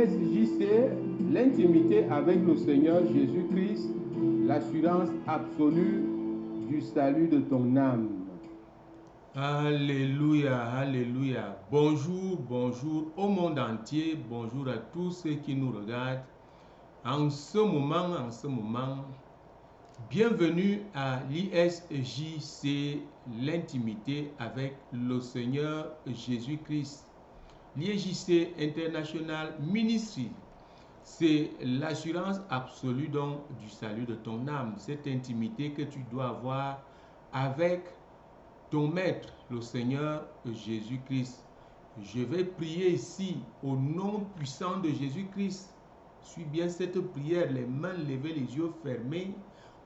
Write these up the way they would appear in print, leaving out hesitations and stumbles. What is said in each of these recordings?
l'ISJC, l'intimité avec le Seigneur Jésus-Christ, l'assurance absolue du salut de ton âme. Alléluia, alléluia. Bonjour, bonjour au monde entier. Bonjour à tous ceux qui nous regardent. En ce moment, bienvenue à l'ISJC, l'intimité avec le Seigneur Jésus-Christ. L'ISJC International Ministry, c'est l'assurance absolue donc du salut de ton âme. Cette intimité que tu dois avoir avec ton maître, le Seigneur Jésus-Christ. Je vais prier ici au nom puissant de Jésus-Christ. Suis bien cette prière, les mains levées, les yeux fermés.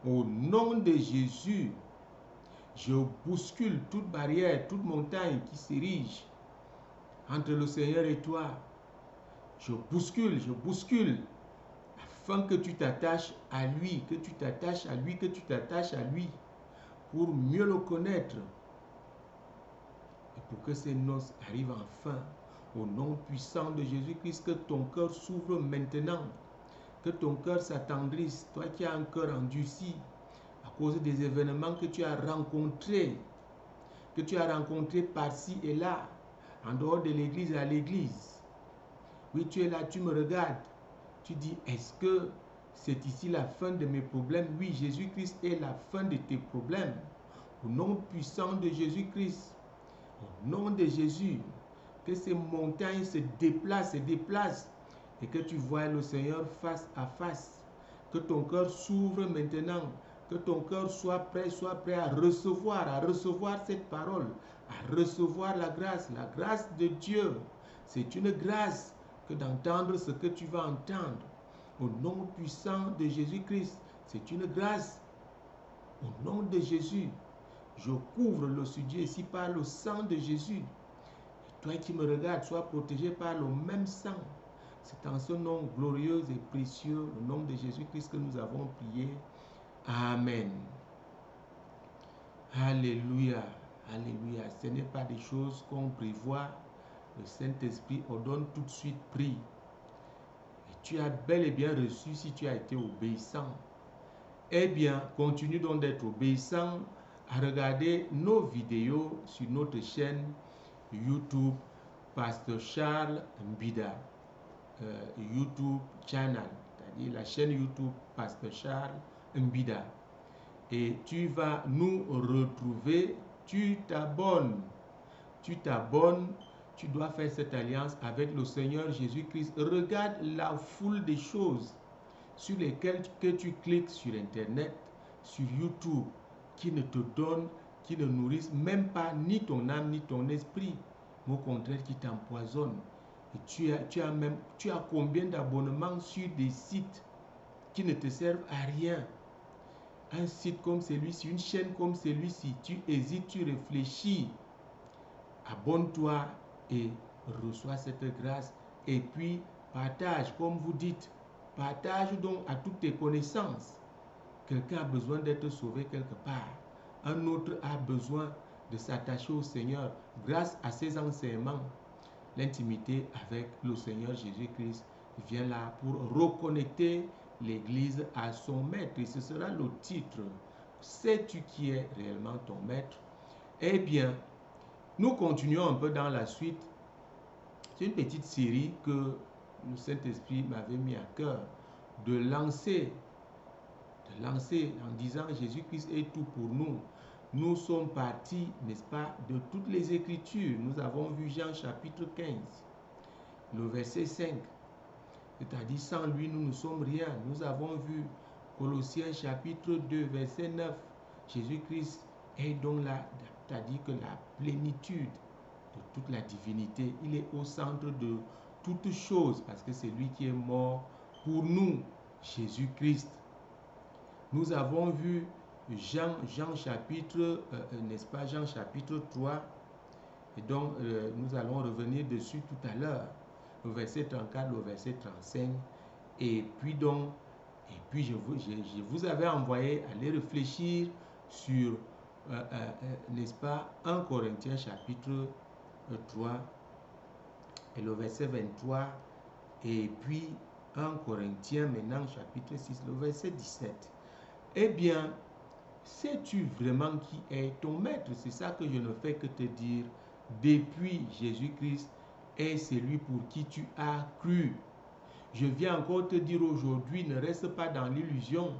Au nom de Jésus, je bouscule toute barrière, toute montagne qui s'érige entre le Seigneur et toi. Je bouscule, afin que tu t'attaches à lui, que tu t'attaches à lui, que tu t'attaches à lui, pour mieux le connaître. Et pour que ces noces arrivent enfin, au nom puissant de Jésus-Christ, que ton cœur s'ouvre maintenant, que ton cœur s'attendrisse, toi qui as un cœur endurci, à cause des événements que tu as rencontrés par-ci et là, en dehors de l'église à l'église. Oui, tu es là, tu me regardes, tu dis, est-ce que c'est ici la fin de mes problèmes? Oui, Jésus-Christ est la fin de tes problèmes. Au nom puissant de Jésus-Christ, au nom de Jésus, que ces montagnes se déplacent, et que tu vois le Seigneur face à face. Que ton cœur s'ouvre maintenant, que ton cœur soit prêt à recevoir cette parole, à recevoir la grâce de Dieu. C'est une grâce que d'entendre ce que tu vas entendre. Au nom puissant de Jésus-Christ, c'est une grâce. Au nom de Jésus, je couvre le studio ici par le sang de Jésus. Et toi qui me regardes, sois protégé par le même sang. C'est en ce nom glorieux et précieux, le nom de Jésus-Christ, que nous avons prié. Amen. Alléluia. Alléluia. Ce n'est pas des choses qu'on prévoit. Le Saint-Esprit ordonne tout de suite, prie. Et tu as bel et bien reçu si tu as été obéissant. Eh bien, continue donc d'être obéissant, à regarder nos vidéos sur notre chaîne YouTube Pasteur Charles Mbida, YouTube channel, c'est-à-dire la chaîne YouTube Pasteur Charles Mbida. Et tu vas nous retrouver, tu t'abonnes, tu dois faire cette alliance avec le Seigneur Jésus-Christ. Regarde la foule des choses sur lesquelles que tu cliques sur Internet, sur YouTube, qui ne te donnent, qui ne nourrissent même pas ni ton âme ni ton esprit, mais au contraire qui t'empoisonnent. Et tu as combien d'abonnements sur des sites qui ne te servent à rien? Un site comme celui-ci, une chaîne comme celui-ci, tu hésites, tu réfléchis. Abonne-toi et reçois cette grâce. Et puis, partage, comme vous dites. Partage donc à toutes tes connaissances. Quelqu'un a besoin d'être sauvé quelque part. Un autre a besoin de s'attacher au Seigneur grâce à ses enseignements. L'intimité avec le Seigneur Jésus-Christ vient là pour reconnecter l'Église à son maître. Et ce sera le titre. Sais-tu qui est réellement ton maître? Eh bien, nous continuons un peu dans la suite. C'est une petite série que le Saint-Esprit m'avait mis à cœur de lancer en disant Jésus-Christ est tout pour nous. Nous sommes partis, n'est-ce pas, de toutes les Écritures. Nous avons vu Jean chapitre 15, le verset 5. C'est-à-dire sans lui, nous ne sommes rien. Nous avons vu Colossiens chapitre 2, verset 9. Jésus-Christ est donc là, c'est-à-dire que la plénitude de toute la divinité. Il est au centre de toutes choses parce que c'est lui qui est mort pour nous, Jésus-Christ. Nous avons vu Jean chapitre, n'est-ce pas, Jean chapitre 3. Et donc, nous allons revenir dessus tout à l'heure. Le verset 34, le verset 35. Et puis je vous avais envoyé aller réfléchir sur, n'est-ce pas, 1 Corinthiens chapitre 3 et le verset 23 Et puis 1 Corinthiens maintenant, chapitre 6, le verset 17. Eh bien, sais-tu vraiment qui est ton maître? C'est ça que je ne fais que te dire. Depuis Jésus-Christ est celui pour qui tu as cru. Je viens encore te dire aujourd'hui, ne reste pas dans l'illusion.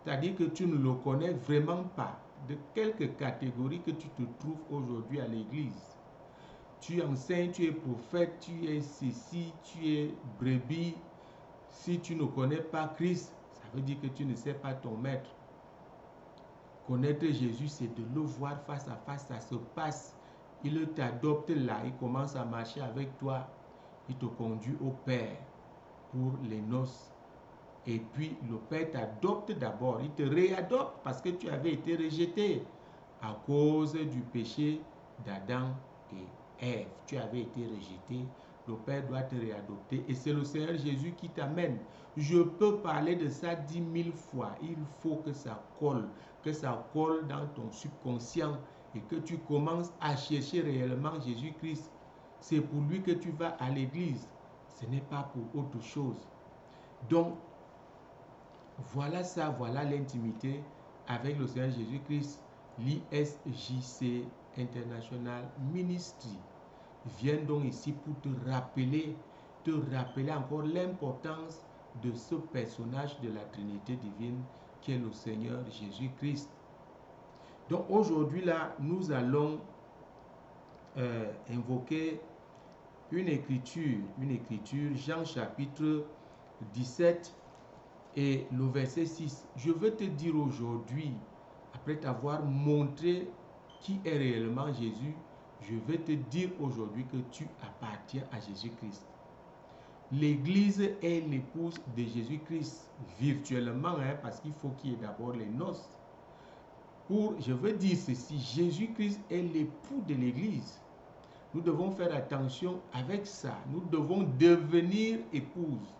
C'est-à-dire que tu ne le connais vraiment pas. De quelque catégorie que tu te trouves aujourd'hui à l'église. Tu enseignes, tu es prophète, tu es ceci, tu es brebis. Si tu ne connais pas Christ, ça veut dire que tu ne sais pas ton maître. Connaître Jésus, c'est de le voir face à face, ça se passe. Il t'adopte là, il commence à marcher avec toi. Il te conduit au Père pour les noces. Et puis le Père t'adopte d'abord, il te réadopte parce que tu avais été rejeté à cause du péché d'Adam et Ève. Tu avais été rejeté, le Père doit te réadopter et c'est le Seigneur Jésus qui t'amène. Je peux parler de ça 10 000 fois, il faut que ça colle dans ton subconscient et que tu commences à chercher réellement Jésus-Christ. C'est pour lui que tu vas à l'église, ce n'est pas pour autre chose. Donc, voilà ça, voilà l'intimité avec le Seigneur Jésus-Christ. L'ISJC International Ministry vient donc ici pour te rappeler encore l'importance de ce personnage de la Trinité divine qui est le Seigneur Jésus-Christ. Donc aujourd'hui là, nous allons invoquer une écriture, Jean chapitre 17 et le verset 6. Je veux te dire aujourd'hui, après t'avoir montré qui est réellement Jésus, je vais te dire aujourd'hui que tu appartiens à Jésus-Christ. L'Église est l'épouse de Jésus-Christ virtuellement, parce qu'il faut qu'il y ait d'abord les noces. Je veux dire ceci, Jésus-Christ est l'époux de l'Église. Nous devons faire attention avec ça. Nous devons devenir épouses.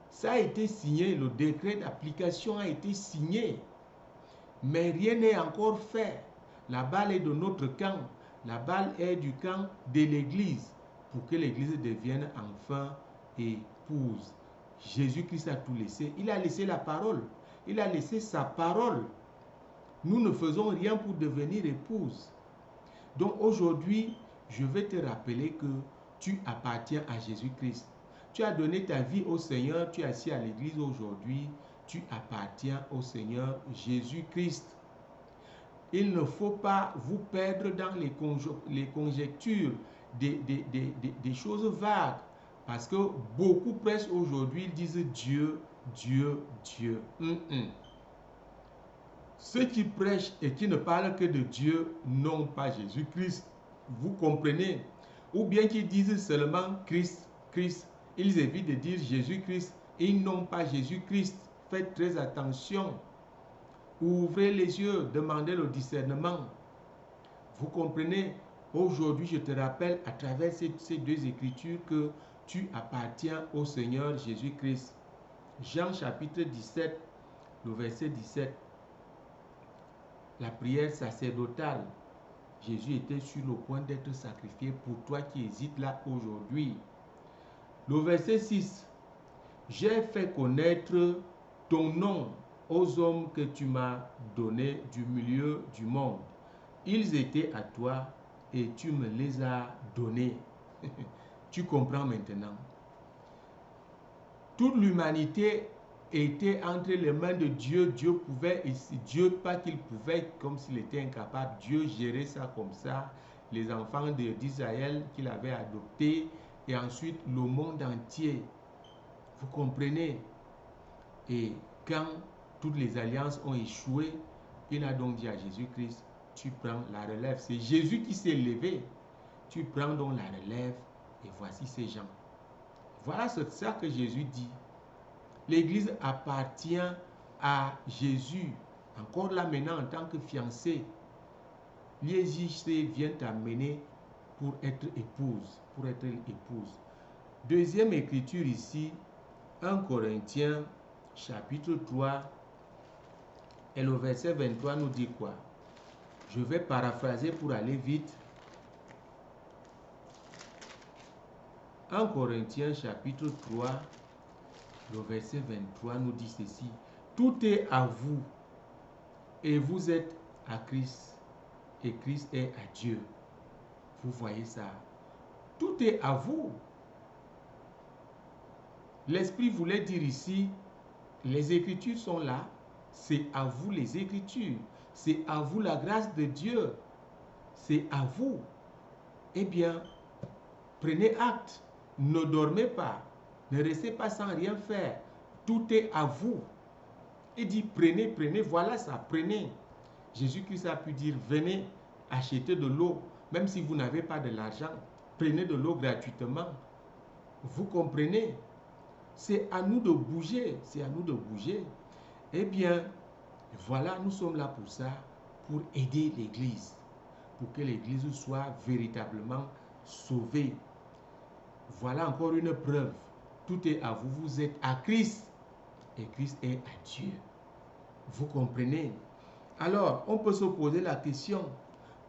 Ça a été signé, le décret d'application a été signé. Mais rien n'est encore fait. La balle est de notre camp. La balle est du camp de l'Église pour que l'Église devienne enfin épouse. Jésus-Christ a tout laissé. Il a laissé la parole. Il a laissé sa parole. Nous ne faisons rien pour devenir épouse. Donc aujourd'hui, je vais te rappeler que tu appartiens à Jésus-Christ. Tu as donné ta vie au Seigneur, tu es assis à l'église aujourd'hui, tu appartiens au Seigneur Jésus-Christ. Il ne faut pas vous perdre dans les conjectures des choses vagues, parce que beaucoup prêchent aujourd'hui, ils disent Dieu, Dieu, Dieu. Ceux qui prêchent et qui ne parlent que de Dieu n'ont pas Jésus-Christ. Vous comprenez? Ou bien qu'ils disent seulement Christ, Christ. Ils évitent de dire Jésus-Christ. Ils n'ont pas Jésus-Christ. Faites très attention. Ouvrez les yeux, demandez le discernement. Vous comprenez? Aujourd'hui, je te rappelle à travers ces deux écritures que tu appartiens au Seigneur Jésus-Christ. Jean chapitre 17, le verset 17. La prière sacerdotale. Jésus était sur le point d'être sacrifié pour toi qui hésites là aujourd'hui. Le verset 6. J'ai fait connaître ton nom aux hommes que tu m'as donnés du milieu du monde. Ils étaient à toi et tu me les as donnés. Tu comprends maintenant. Toute l'humanité était entre les mains de Dieu. Dieu pas qu'il pouvait, comme s'il était incapable, Dieu gérait ça comme ça. Les enfants d'Israël qu'il avait adoptés et ensuite le monde entier. Vous comprenez? Et quand toutes les alliances ont échoué, il a donc dit à Jésus-Christ, tu prends la relève. C'est Jésus qui s'est levé. Tu prends donc la relève et voici ces gens. Voilà ça que Jésus dit. L'Église appartient à Jésus. Encore là maintenant en tant que fiancé, l'ISJC vient t'amener pour être épouse. Deuxième écriture ici, 1 Corinthiens chapitre 3 et le verset 23 nous dit quoi? Je vais paraphraser pour aller vite. 1 Corinthiens chapitre 3, le verset 23 nous dit ceci. Tout est à vous et vous êtes à Christ et Christ est à Dieu. Vous voyez ça? Tout est à vous. L'Esprit voulait dire ici, les Écritures sont là, c'est à vous les Écritures, c'est à vous la grâce de Dieu, c'est à vous. Eh bien, prenez acte, ne dormez pas, ne restez pas sans rien faire, tout est à vous. Il dit prenez, prenez, voilà ça, prenez. Jésus-Christ a pu dire venez acheter de l'eau, même si vous n'avez pas de l'argent, prenez de l'eau gratuitement. Vous comprenez? C'est à nous de bouger, c'est à nous de bouger. Eh bien, voilà, nous sommes là pour ça, pour aider l'Église, pour que l'Église soit véritablement sauvée. Voilà encore une preuve. Tout est à vous, vous êtes à Christ et Christ est à Dieu. Vous comprenez? Alors, on peut se poser la question,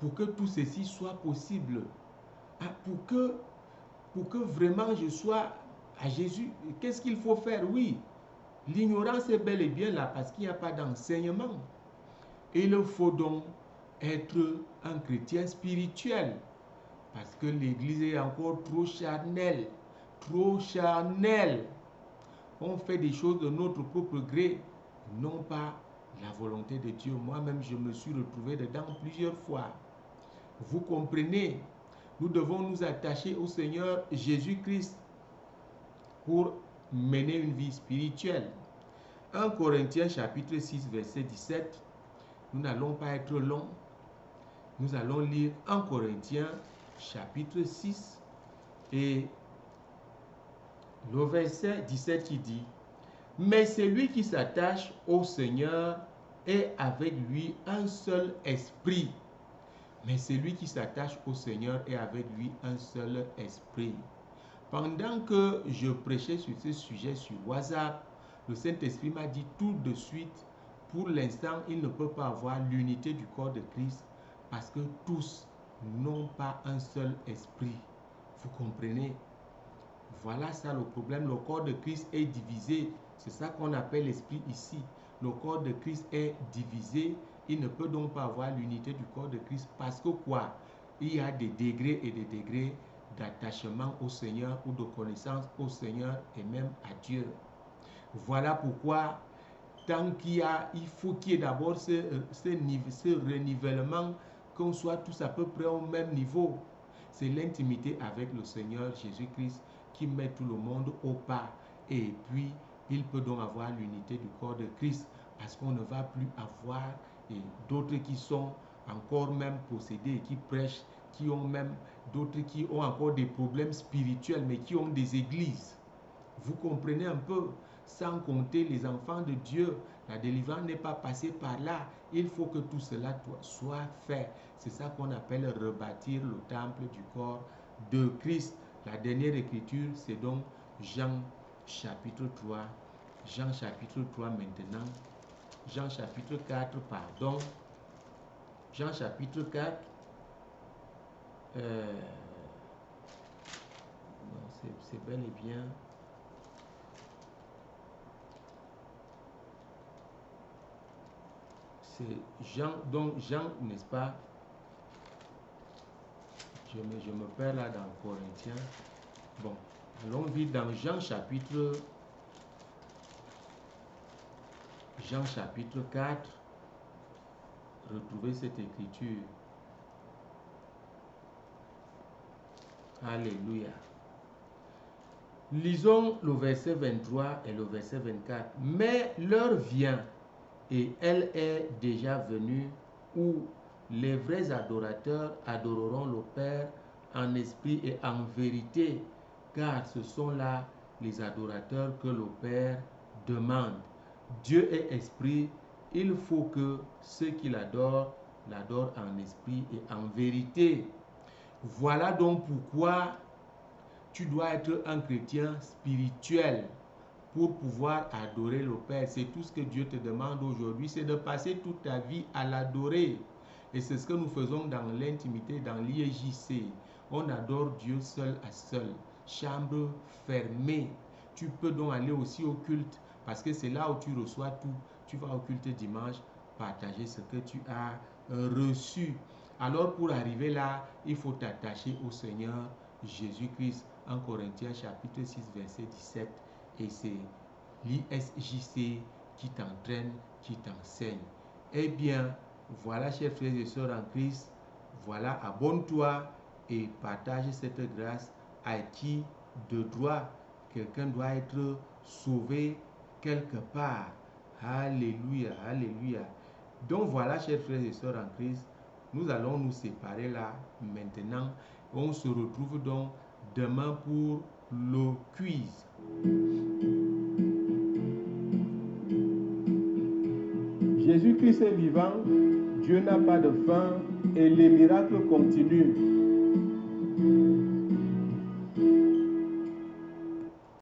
pour que tout ceci soit possible, pour que vraiment je sois à Jésus, qu'est-ce qu'il faut faire? Oui, l'ignorance est bel et bien là parce qu'il n'y a pas d'enseignement. Il faut donc être un chrétien spirituel parce que l'Église est encore trop charnelle, trop charnelle. On fait des choses de notre propre gré, non pas la volonté de Dieu. Moi-même, je me suis retrouvé dedans plusieurs fois. Vous comprenez? Nous devons nous attacher au Seigneur Jésus-Christ pour mener une vie spirituelle. 1 Corinthiens chapitre 6 verset 17. Nous n'allons pas être long. Nous allons lire 1 Corinthiens chapitre 6 et le verset 17 qui dit: mais celui qui s'attache au Seigneur est avec lui un seul esprit. Mais celui qui s'attache au Seigneur est avec lui un seul esprit. Pendant que je prêchais sur ce sujet sur WhatsApp, le Saint-Esprit m'a dit tout de suite, pour l'instant, il ne peut pas avoir l'unité du corps de Christ parce que tous n'ont pas un seul esprit. Vous comprenez? Voilà ça le problème. Le corps de Christ est divisé. C'est ça qu'on appelle l'esprit ici. Le corps de Christ est divisé. Il ne peut donc pas avoir l'unité du corps de Christ parce que quoi? Il y a des degrés et des degrés d'attachement au Seigneur ou de connaissance au Seigneur et même à Dieu. Voilà pourquoi tant il faut qu'il y ait d'abord ce renivellement, qu'on soit tous à peu près au même niveau. C'est l'intimité avec le Seigneur Jésus-Christ qui met tout le monde au pas. Et puis, il peut donc avoir l'unité du corps de Christ parce qu'on ne va plus avoir d'autres qui sont encore même possédés et qui prêchent, qui ont même d'autres qui ont encore des problèmes spirituels mais qui ont des églises. Vous comprenez un peu? Sans compter les enfants de Dieu, la délivrance n'est pas passée par là. Il faut que tout cela soit fait. C'est ça qu'on appelle rebâtir le temple du corps de Christ. La dernière écriture, c'est donc Jean chapitre 3. Jean chapitre 3 maintenant. Jean chapitre 4, pardon. Jean chapitre 4. C'est bel et bien. C'est Jean, donc Jean, n'est-ce pas? Je me perds là dans Corinthiens. Bon, allons vite dans Jean chapitre 4. Retrouvez cette écriture. Alléluia. Lisons le verset 23 et le verset 24. Mais l'heure vient, et elle est déjà venue, où les vrais adorateurs adoreront le Père en esprit et en vérité, car ce sont là les adorateurs que le Père demande. Dieu est esprit, il faut que ceux qui l'adorent en esprit et en vérité. Voilà donc pourquoi tu dois être un chrétien spirituel pour pouvoir adorer le Père. C'est tout ce que Dieu te demande aujourd'hui, c'est de passer toute ta vie à l'adorer. Et c'est ce que nous faisons dans l'intimité, dans l'IEJC. On adore Dieu seul à seul. chambre fermée. Tu peux donc aller aussi au culte parce que c'est là où tu reçois tout. Tu vas au culte dimanche, partager ce que tu as reçu. Alors pour arriver là, il faut t'attacher au Seigneur Jésus-Christ. En Corinthiens chapitre 6 verset 17. Et c'est l'ISJC qui t'entraîne, qui t'enseigne. Eh bien, voilà, chers frères et sœurs en Christ, voilà, abonne-toi et partage cette grâce à qui de droit. Quelqu'un doit être sauvé quelque part. Alléluia, alléluia. Donc voilà, chers frères et sœurs en Christ, nous allons nous séparer là maintenant. On se retrouve donc demain pour le quiz. Jésus-Christ est vivant, Dieu n'a pas de fin et les miracles continuent.